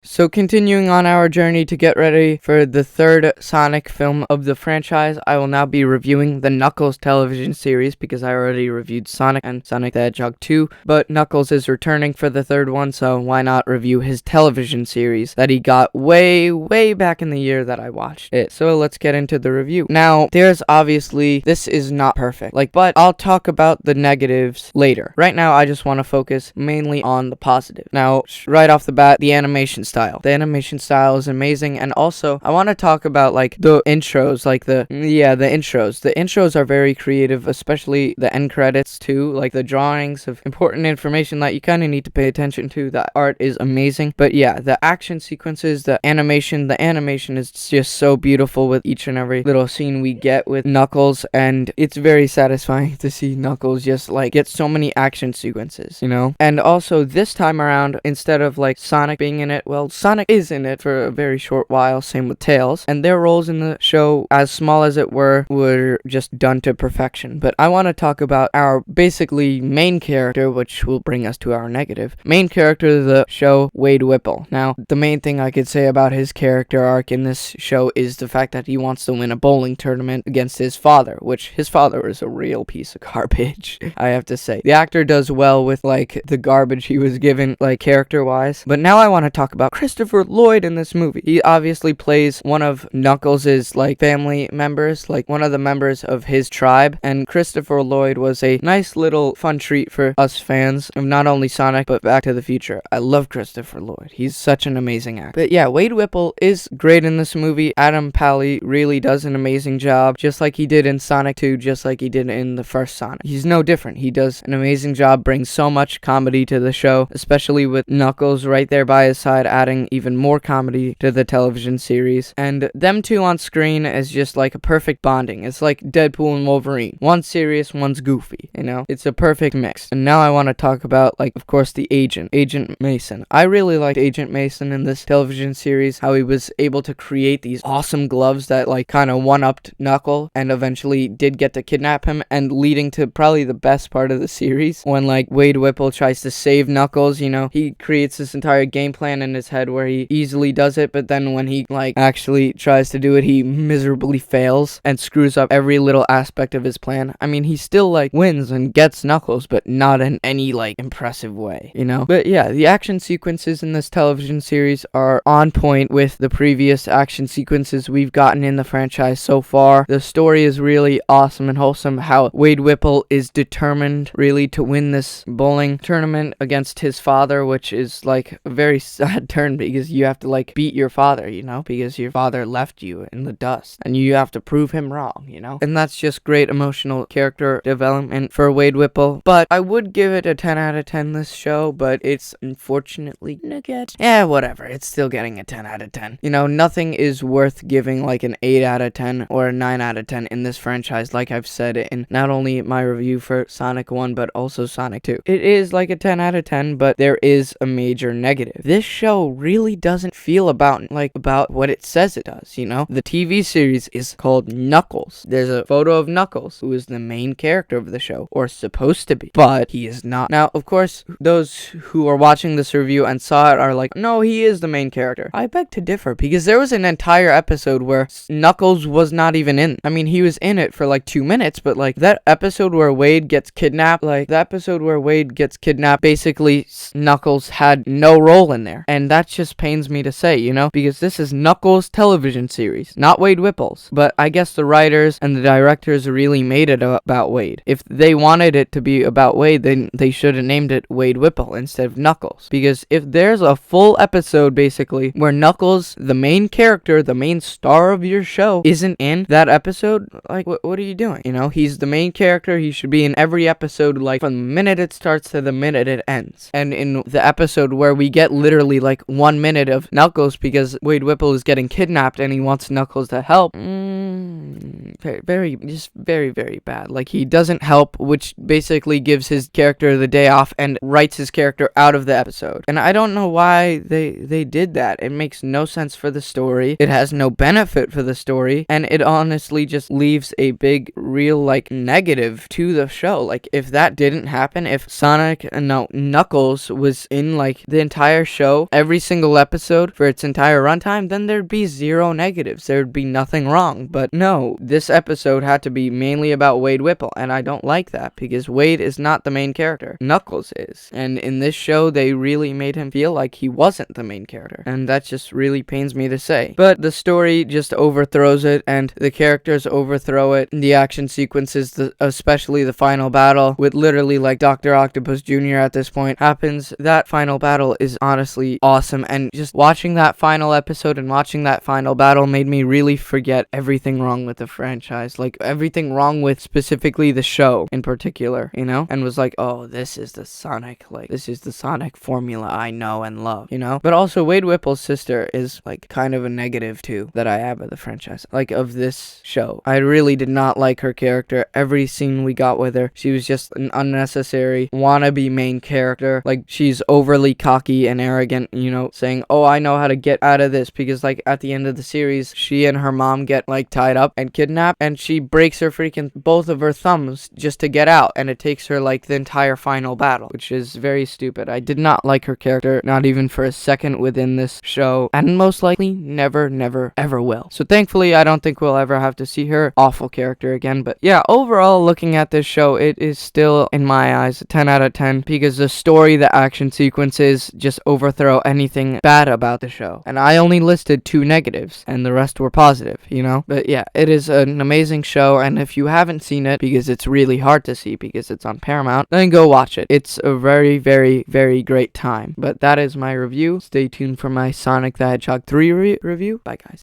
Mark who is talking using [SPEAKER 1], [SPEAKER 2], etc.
[SPEAKER 1] So continuing on our journey to get ready for the third Sonic film of the franchise, I will now be reviewing the Knuckles television series because I already reviewed Sonic and Sonic the Hedgehog 2, but Knuckles is returning for the third one, so why not review his television series that he got way back in the year that I watched it. So let's get into the review. Now, there's obviously, this is not perfect, but I'll talk about the negatives later. Right now, I just want to focus mainly on the positive. Now, right off the bat, the animation style. The animation style is amazing, and also I want to talk about the intros, the intros. The intros are very creative, especially the end credits too, the drawings of important information that you kind of need to pay attention to. The art is amazing, but yeah, the action sequences, the animation is just so beautiful with each and every little scene we get with Knuckles, and it's very satisfying to see Knuckles just get so many action sequences, And also this time around, instead of Sonic being in it, Sonic is in it for a very short while, same with Tails, and their roles in the show, as small as it were just done to perfection. But I want to talk about our basically main character, which will bring us to our negative. Main character of the show, Wade Whipple. Now, the main thing I could say about his character arc in this show is the fact that he wants to win a bowling tournament against his father, which his father is a real piece of garbage, I have to say. The actor does well with the garbage he was given, character-wise. But now I want to talk about Christopher Lloyd in this movie. He obviously plays one of Knuckles' family members, one of the members of his tribe, and Christopher Lloyd was a nice little fun treat for us fans of not only Sonic but Back to the Future. I love Christopher Lloyd. He's such an amazing actor. But yeah, Wade Whipple is great in this movie. Adam Pally really does an amazing job, just like he did in Sonic 2, just like he did in the first Sonic. He's no different. He does an amazing job, brings so much comedy to the show, especially with Knuckles right there by his side, adding even more comedy to the television series. And them two on screen is just a perfect bonding. It's like Deadpool and Wolverine. One's serious, one's goofy, It's a perfect mix. And now I want to talk about, of course, the Agent Mason. I really liked Agent Mason in this television series, how he was able to create these awesome gloves that, kind of one-upped Knuckle and eventually did get to kidnap him, and leading to probably the best part of the series, when, Wade Whipple tries to save Knuckles, he creates this entire game plan in his head where he easily does it, but then when he actually tries to do it, he miserably fails and screws up every little aspect of his plan. I mean, he still wins and gets Knuckles, but not in any impressive way, But yeah, the action sequences in this television series are on point with the previous action sequences we've gotten in the franchise so far. The story is really awesome and wholesome, how Wade Whipple is determined really to win this bowling tournament against his father, which is a very sad turn because you have to beat your father, because your father left you in the dust and you have to prove him wrong, And that's just great emotional character development for Wade Whipple. But I would give it a 10 out of 10 this show, but it's unfortunately gonna get, whatever, it's still getting a 10 out of 10. Nothing is worth giving an 8 out of 10 or a 9 out of 10 in this franchise, like I've said in not only my review for Sonic 1 but also Sonic 2. It is a 10 out of 10, but there is a major negative. This show really doesn't feel about what it says it does, The TV series is called Knuckles. There's a photo of Knuckles, who is the main character of the show, or supposed to be, but he is not. Now, of course, those who are watching this review and saw it are no, he is the main character. I beg to differ, because there was an entire episode where Knuckles was not even in. I mean, he was in it for 2 minutes, but that episode where Wade gets kidnapped, basically Knuckles had no role in there. And that just pains me to say, because this is Knuckles' television series, not Wade Whipple's. But I guess the writers and the directors really made it about Wade. If they wanted it to be about Wade, then they should have named it Wade Whipple instead of Knuckles. Because if there's a full episode, basically, where Knuckles, the main character, the main star of your show, isn't in that episode, what are you doing? He's the main character. He should be in every episode, from the minute it starts to the minute it ends. And in the episode where we get literally 1 minute of Knuckles because Wade Whipple is getting kidnapped and he wants Knuckles to help, very bad. He doesn't help, which basically gives his character the day off and writes his character out of the episode. And I don't know why they did that. It makes no sense for the story. It has no benefit for the story, and it honestly just leaves a big, real negative to the show. If that didn't happen, if Knuckles was in the entire show, every every single episode for its entire runtime, then there'd be zero negatives. There'd be nothing wrong. But no, this episode had to be mainly about Wade Whipple, and I don't like that because Wade is not the main character. Knuckles is. And in this show, they really made him feel like he wasn't the main character. And that just really pains me to say. But the story just overthrows it, and the characters overthrow it. The action sequences, especially the final battle, with literally like Dr. Octopus Jr. at this point, happens. That final battle is honestly awesome, and just watching that final episode and watching that final battle made me really forget everything wrong with the franchise, like everything wrong with specifically the show in particular, you know, and was like, oh, this is the Sonic formula I know and love, you know. But also Wade Whipple's sister is like kind of a negative too that I have of the franchise, like of this show. I really did not like her character. Every scene we got with her, she was just an unnecessary wannabe main character. Like, she's overly cocky and arrogant, you know, saying, oh, I know how to get out of this, because like at the end of the series, she and her mom get like tied up and kidnapped, and she breaks her freaking both of her thumbs just to get out, and it takes her like the entire final battle, which is very stupid. I did not like her character, not even for a second within this show, and most likely never ever will. So thankfully, I don't think we'll ever have to see her awful character again. But yeah, overall, looking at this show, it is still, in my eyes, a 10 out of 10, because the story, the action sequences just overthrow anything bad about the show. And I only listed 2 negatives, and the rest were positive, you know? But yeah, it is an amazing show, and if you haven't seen it, because it's really hard to see because it's on Paramount, then go watch it. It's a very great time. But that is my review. Stay tuned for my Sonic the Hedgehog 3 review. Bye, guys.